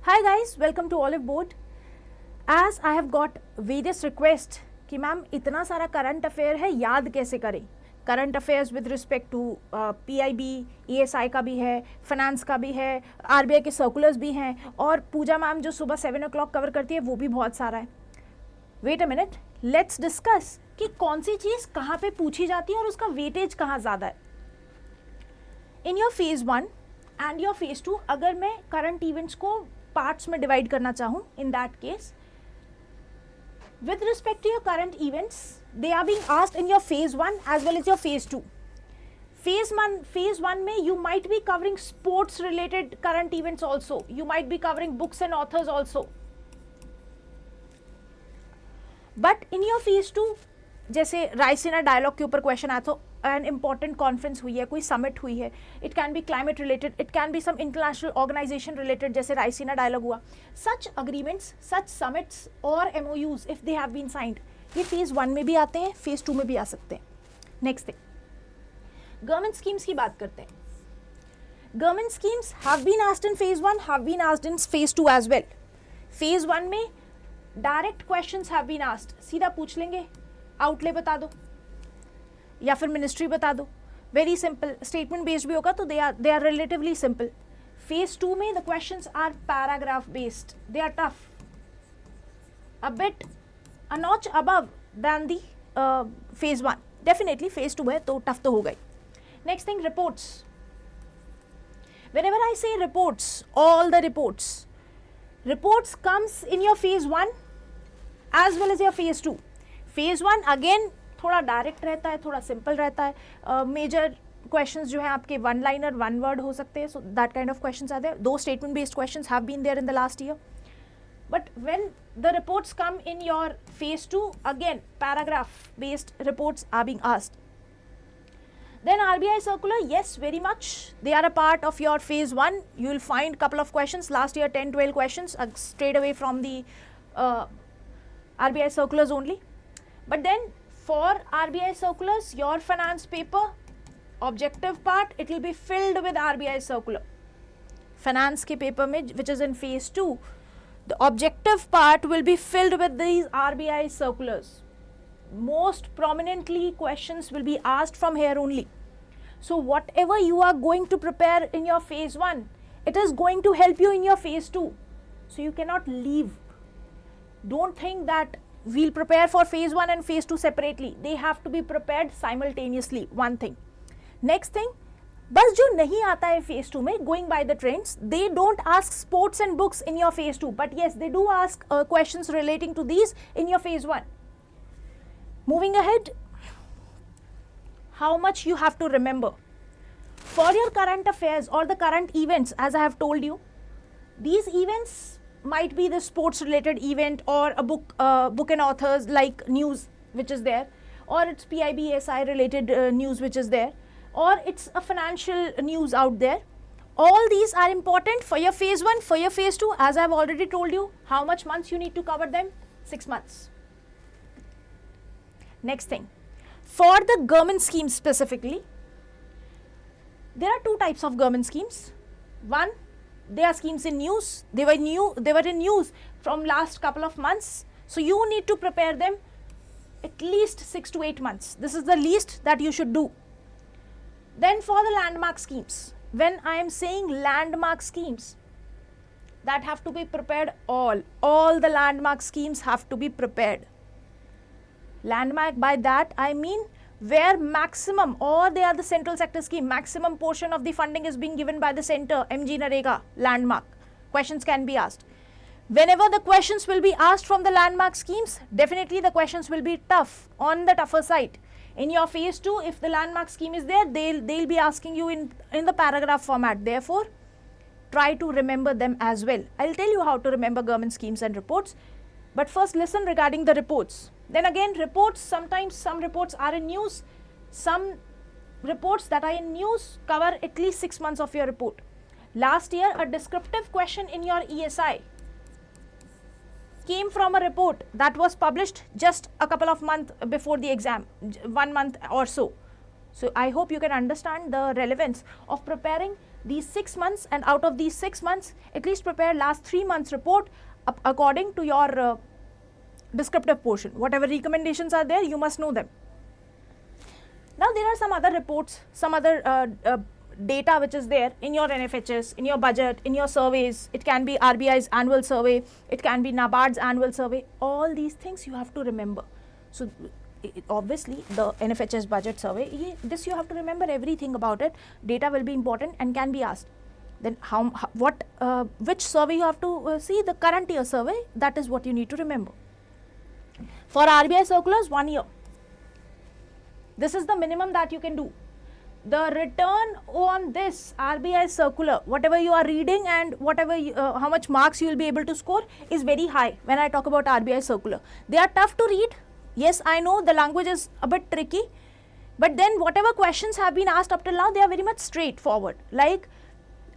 Hi guys, welcome to Olive Board. As I have got various requests कि ma'am इतना सारा current affair है, याद कैसे करें. Current affairs with respect to PIB, ESI का भी है, फाइनेंस का भी है, RBI के सर्कुलर्स भी हैं, और पूजा मैम जो सुबह 7 o'clock कवर करती है वो भी बहुत सारा है. Wait a minute, let's discuss कि कौन सी चीज़ कहाँ पे पूछी जाती है और उसका वेटेज कहाँ ज़्यादा है. इन your phase 1 and your phase 2, अगर मैं करंट इवेंट्स को पार्ट्स में डिवाइड करना चाहूँ, in that case with respect to your current events, they are being asked in your phase 1 as well as your phase 2. Phase 1 mein you might be covering sports related current events also, you might be covering books and authors also, but in your phase 2 जैसे Raisina dialogue के ऊपर question आया, तो an important conference हुई है, कोई summit हुई है, it can be climate related, it can be some international organisation related, जैसे रायसीना डायलॉग हुआ. सच अग्रीमेंट्स, सच समिट्स और MOUs if they have been signed, ये फेज 1 में भी आते हैं, फेज 2 में भी आ सकते हैं. नेक्स्ट थिंग, गवर्नमेंट स्कीम्स की बात करते हैं. Government schemes have been asked in phase 1, have been asked in phase 2 as well. Phase 1 में direct questions have been asked, सीधा पूछ लेंगे, आउटले बता दो या फिर मिनिस्ट्री बता दो, वेरी सिंपल. स्टेटमेंट बेस्ड भी होगा तो they are relatively simple. Phase 2 में the questions are paragraph based, they are tough, a bit a notch above than the phase 1. Definitely phase 2 है तो टफ तो हो गई. Next thing, reports. whenever I say reports, all the reports comes in your phase 1 as well as your phase 2. Phase 1 again थोड़ा direct रहता है, थोड़ा simple रहता है. मेजर क्वेश्चंस जो है आपके वन लाइनर, वन वर्ड हो सकते हैं, so that kind of questions are there. Two statement based questions have been there in the last year, but when the reports come in your phase 2, again paragraph based reports are being asked. Then RBI circular, yes, very much. They are a part of your phase 1. You will find couple of questions. Last year 10-12 questions straight away from the RBI circulars only. But then for RBI circulars, your finance paper, objective part, it will be filled with RBI circular. Finance के paper में, which is in phase 2, the objective part will be filled with these RBI circulars. Most prominently questions will be asked from here only. So whatever you are going to prepare in your phase 1, it is going to help you in your phase 2. So you cannot leave. Don't think that we'll prepare for phase 1 and phase 2 separately. They have to be prepared simultaneously. One thing. Next thing, बस जो नहीं आता है phase 2 में, going by the trends, they don't ask sports and books in your phase 2, but yes, they do ask questions relating to these in your phase 1. Moving ahead, how much you have to remember for your current affairs or the current events. As I have told you, these events might be the sports related event or a book and authors like news which is there, or it's PIB SI related news which is there, or it's a financial news out there. All these are important for your phase 1, for your phase 2. As I have already told you, how much months you need to cover them? 6 months. Next thing, for the government schemes specifically, there are two types of government schemes. One, they are schemes in news. They were in news from last couple of months, so you need to prepare them at least 6 to 8 months. This is the least that you should do. Then for the landmark schemes, when I am saying landmark schemes, that have to be prepared, all the landmark schemes have to be prepared. Landmark, by that I mean where maximum, or they are the central sector scheme, maximum portion of the funding is being given by the center, MG Narega, landmark. Questions can be asked. Whenever the questions will be asked from the landmark schemes, definitely the questions will be tough, on the tougher side. In your phase 2, if the landmark scheme is there, they'll be asking you in the paragraph format. Therefore, try to remember them as well. I'll tell you how to remember government schemes and reports. But first listen regarding the reports. Then again, reports, sometimes some reports are in news. Some reports that are in news cover at least 6 months of your report. Last year, a descriptive question in your ESI came from a report that was published just a couple of months before the exam, 1 month or so. So I hope you can understand the relevance of preparing these 6 months, and out of these 6 months, at least prepare last 3 months report according to your descriptive portion. Whatever recommendations are there, you must know them. Now there are some other reports, some other data which is there in your NFHS, in your budget, in your surveys. It can be RBI's annual survey, it can be NABARD's annual survey. All these things you have to remember. So obviously the NFHS budget survey, this you have to remember everything about it. Data will be important and can be asked. Then which survey you have to see? The current year survey. That is what you need to remember. For RBI circulars, 1 year. This is the minimum that you can do. The return on this RBI circular, whatever you are reading and whatever how much marks you will be able to score, is very high when I talk about RBI circular. They are tough to read. Yes, I know the language is a bit tricky, but then whatever questions have been asked up till now, they are very much straightforward. Like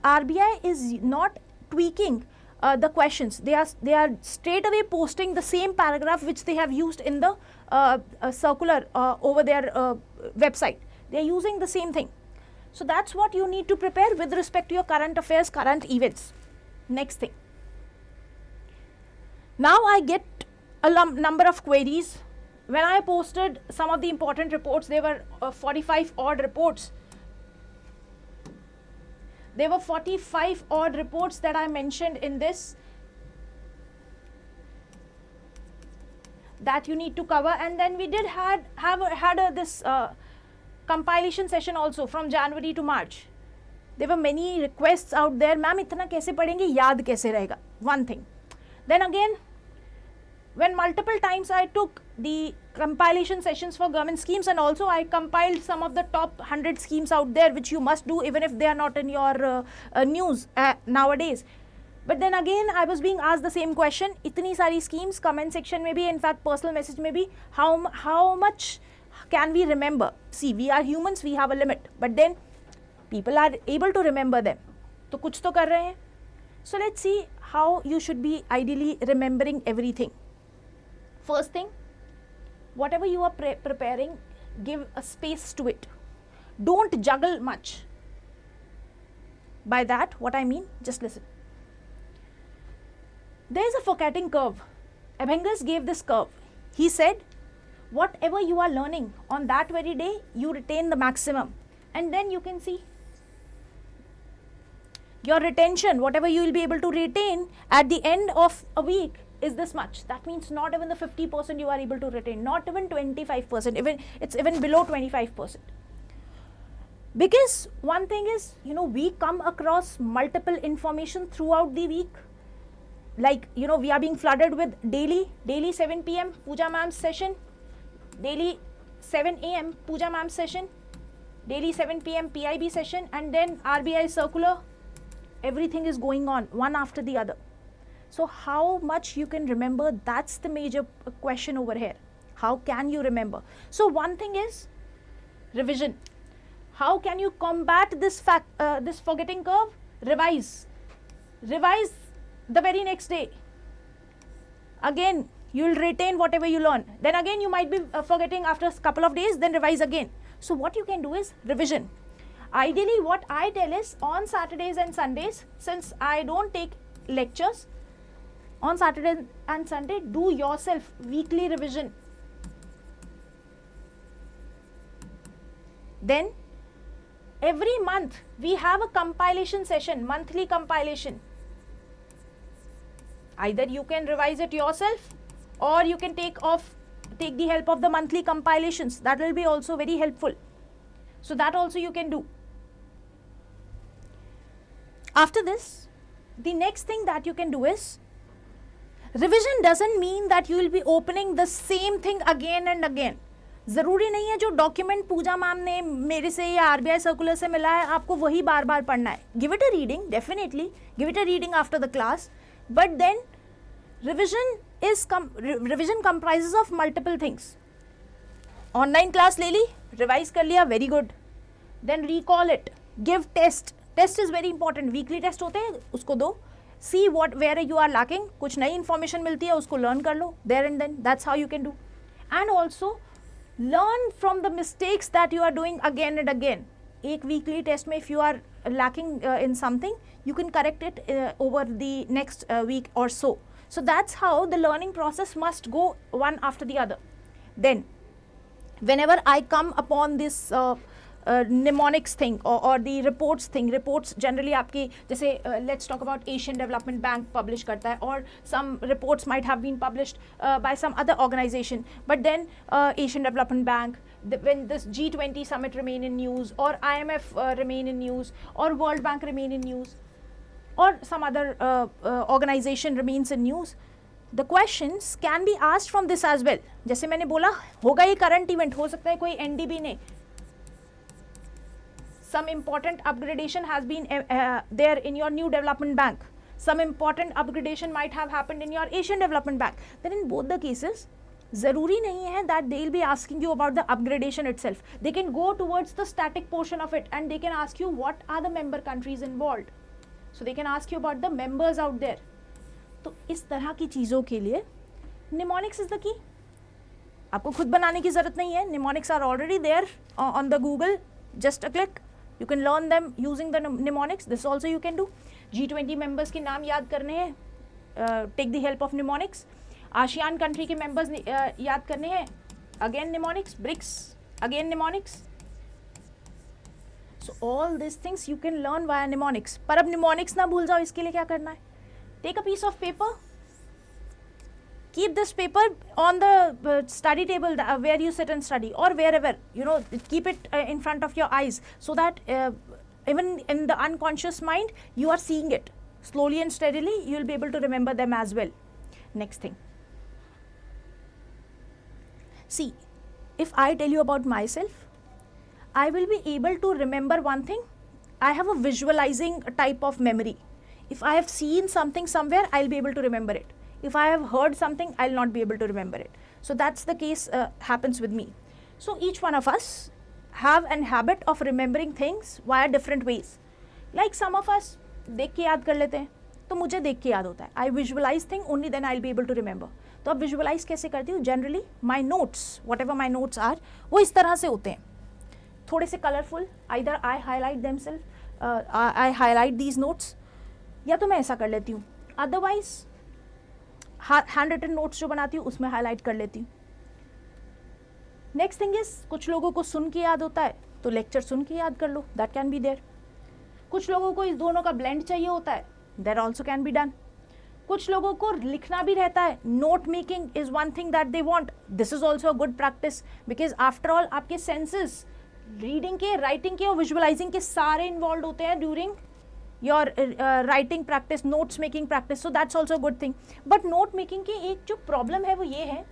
RBI is not tweaking the questions. They are straight away posting the same paragraph which they have used in the circular over their website. They are using the same thing. So that's what you need to prepare with respect to your current affairs, current events. Next thing. Now I get a number of queries. When I posted some of the important reports, there were 45 odd reports. There were 45 odd reports that I mentioned in this that you need to cover, and then we did had this compilation session also from January to March. There were many requests out there, ma'am itna kaise padenge, yaad kaise rahega, one thing. Then again, when multiple times I took the compilation sessions for government schemes, and also I compiled some of the top 100 schemes out there which you must do even if they are not in your news nowadays. But then again I was being asked the same question, itni sari schemes, comment section mein bhi, in fact personal message mein bhi, how much can we remember? See, we are humans, we have a limit, but then people are able to remember them. तो कुछ तो कर रहे हैं. So let's see how you should be ideally remembering everything. First thing, whatever you are preparing, give a space to it. Don't juggle much. By that, what I mean, just listen. There is a forgetting curve. Ebbinghaus gave this curve. He said, whatever you are learning on that very day, you retain the maximum. And then you can see your retention, whatever you will be able to retain at the end of a week is this much. That means not even the 50% you are able to retain, not even 25%, it's even below 25%. Because one thing is, we come across multiple information throughout the week. Like, we are being flooded with daily 7 p.m. Pooja ma'am's session, daily 7 a.m. Pooja ma'am's session, daily 7 p.m. PIB session, and then RBI circular. Everything is going on one after the other. So how much you can remember, that's the major question over here. How can you remember? So one thing is revision. How can you combat this this forgetting curve? Revise the very next day. Again, you will retain whatever you learn. Then again you might be forgetting after a couple of days, then revise again. So what you can do is revision. Ideally what I tell is, on Saturdays and Sundays, since I don't take lectures, on Saturday and Sunday, do yourself weekly revision. Then every month we have a compilation session, monthly compilation. Either you can revise it yourself, or you can take the help of the monthly compilations. That will be also very helpful. So that also you can do. After this, the next thing that you can do is, revision doesn't mean that you will be opening the same thing again and again. ज़रूरी नहीं है जो document पूजा ma'am ने मेरे से या RBI circular से मिला है आपको वही बार बार पढ़ना है. Give it a reading, definitely give it a reading after the class, but then revision comprises of multiple things. Online class ले ली, रिवाइज कर लिया, very good. Then recall it, give test. Test is very important. Weekly test होते हैं, उसको दो. See what where you are lacking, कुछ नई इन्फॉर्मेशन मिलती है उसको लर्न कर लो there and then. That's how you can do. And also learn from the mistakes that you are doing again and again. एक वीकली टेस्ट में if you are lacking in something, you can correct it over the next week or so. So that's how the learning process must go one after the other. Then whenever I come upon this mnemonics thing or the reports thing, reports generally आपकी जैसे let's talk about Asian Development Bank publish करता है, or some reports might have been published by some other organization, but then Asian Development Bank, when this G20 summit remain in news, or IMF remain in news, or World Bank remain in news, or some other organization remains in news, the questions can be asked from this as well. जैसे मैंने बोला होगा ये current event, हो सकता है कोई NDB ने some important upgradation has been there in your new development bank, some important upgradation might have happened in your Asian Development Bank. Then in both the cases ज़रूरी नहीं है that they will be asking you about the upgradation itself. They can go towards the static portion of it and they can ask you what are the member countries involved. So they can ask you about the members out there. तो इस तरह की चीज़ों के लिए mnemonics is the key. आपको खुद बनाने की ज़रूरत नहीं है. Mnemonics are already there on the Google. Just a click. You can learn them using the mnemonics. This also you can do. G20 members के नाम याद करने हैं. Take the help of mnemonics. ASEAN country के members याद करने हैं. Again mnemonics. BRICS. Again mnemonics. So all these things you can learn via mnemonics. पर अब mnemonics ना भूल जाओ, इसके लिए क्या करना है? Take a piece of paper. Keep this paper on the study table where you sit and study, or wherever, you know, keep it in front of your eyes, so that even in the unconscious mind you are seeing it. Slowly and steadily you will be able to remember them as well. Next thing. See, if I tell you about myself, I will be able to remember one thing. I have a visualizing type of memory. If I have seen something somewhere, I'll be able to remember it. If I have heard something, I'll not be able to remember it. So that's the case happens with me. So each one of us have an habit of remembering things via different ways. Like some of us देख के याद कर लेते हैं, तो मुझे देख के याद होता है. I visualize thing only then I'll be able to remember. तो अब visualize कैसे करती हूँ? Generally my notes, whatever my notes are, वो इस तरह से होते हैं. थोड़े से colourful, either I highlight themselves, I highlight these notes, या तो मैं ऐसा कर लेती हूँ. अदरवाइज हैंड रिटन नोट्स जो बनाती हूँ उसमें हाईलाइट कर लेती हूँ. नेक्स्ट थिंग इज, कुछ लोगों को सुन के याद होता है तो लेक्चर सुन के याद कर लो, दैट कैन बी देयर. कुछ लोगों को इस दोनों का ब्लेंड चाहिए होता है, that also can be done. कुछ लोगों को लिखना भी रहता है, note making is one thing that they want. This is also a good practice, because after all आपके सेंसेस रीडिंग के, राइटिंग के और विजुअलाइजिंग के सारे इन्वॉल्व होते हैं during your writing practice, notes making practice. So that's also a good thing. But note making की एक जो problem है वो ये है,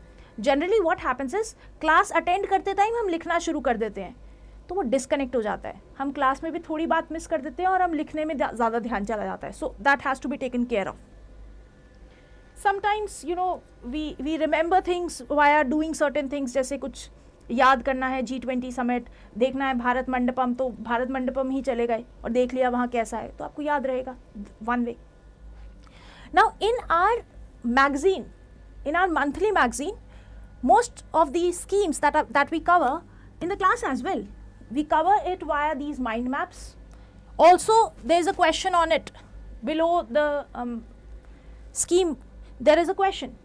generally what happens is class attend करते टाइम हम लिखना शुरू कर देते हैं तो वो disconnect हो जाता है. हम क्लास में भी थोड़ी बात मिस कर देते हैं और हम लिखने में ज़्यादा ध्यान चला जाता है. So that has to be taken care of. Sometimes you know we remember things via doing certain things. जैसे कुछ याद करना है, G20 समिट देखना है, भारत मंडपम, तो भारत मंडपम ही चले गए और देख लिया वहाँ कैसा है, तो आपको याद रहेगा one way. Now in our magazine, in our monthly magazine, most of these schemes that we cover in the class as well, we cover it via these mind maps. Also there is a question on it below the scheme, there is a question.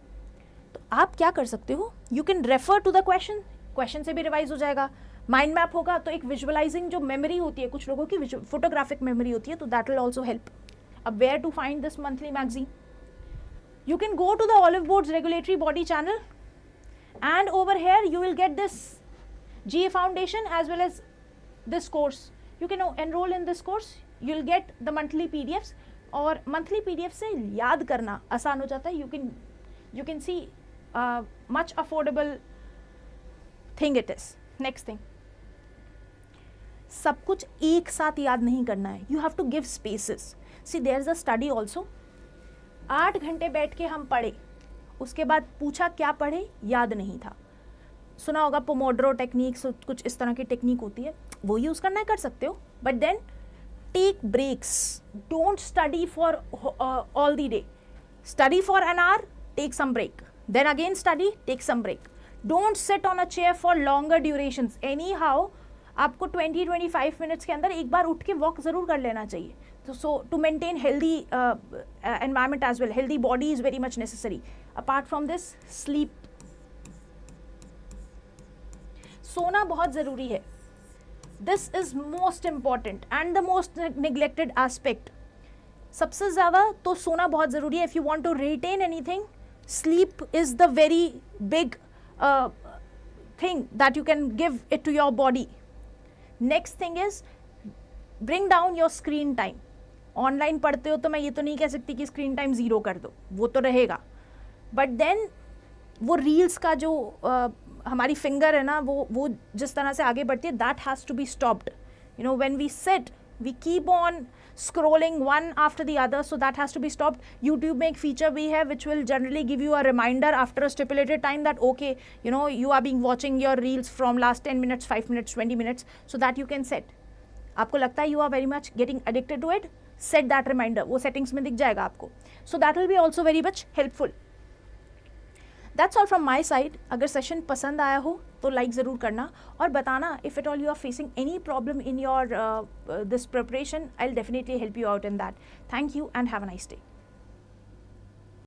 तो आप क्या कर सकते हो, you can refer to the question. Question से भी revise हो जाएगा. माइंड मैप होगा तो एक विजुअलाइजिंग जो मेमोरी होती है, कुछ लोगों की फोटोग्राफिक मेमोरी होती है, तो दैट विल ऑल्सो हेल्प. अब where to find this monthly magazine? You can go to the Oliveboard's regulatory body channel and over here you will get this GA foundation as well as this course. You can enroll in this course, you will get the monthly PDFs. और monthly PDF से याद करना आसान हो जाता है. You can see much affordable thing it is. Next thing, सब कुछ एक साथ याद नहीं करना है. You have to give spaces. See there is a study also. 8 घंटे बैठ के हम पढ़े, उसके बाद पूछा क्या पढ़े, याद नहीं था. सुना होगा पोमोड्रो टेक्निक्स, कुछ इस तरह की टेक्निक होती है, वो यूज़ करना है, कर सकते हो. But then take breaks. Don't study for all the day. Study for an hour, take some break, then again study, take some break. Don't sit on a chair for longer durations. Anyhow, आपको 20-25 minutes के अंदर एक बार उठ के walk ज़रूर कर लेना चाहिए. तो so to maintain healthy environment as well, healthy body is very much necessary. Apart from this, sleep, सोना बहुत ज़रूरी है. This is most important and the most neglected aspect. सबसे ज़्यादा तो सोना बहुत ज़रूरी है. If you want to retain anything, sleep is the very big thing that you can give it to your body. Next thing is bring down your screen time. Online पढ़ते हो तो मैं ये तो नहीं कह सकती कि स्क्रीन टाइम ज़ीरो कर दो, वो तो रहेगा. बट देन वो रील्स का जो हमारी फिंगर है ना, वो जिस तरह से आगे बढ़ती है, that has to be stopped. You know, when we sit, we keep on scrolling one after the other, so that has to be stopped. YouTube में एक feature भी है which will generally give you a reminder after a stipulated time that okay, you know, you are being watching your reels from last 10 minutes, 5 minutes, 20 minutes, so that you can set. आपको लगता है you are very much getting addicted to it, set that reminder. वो settings में दिख जाएगा आपको. So that will be also very much helpful. That's all from my side. अगर session पसंद आया हो तो लाइक ज़रूर करना और बताना if at all you are facing any problem in your this preparation. I'll definitely help you out in that. Thank you and have a nice day.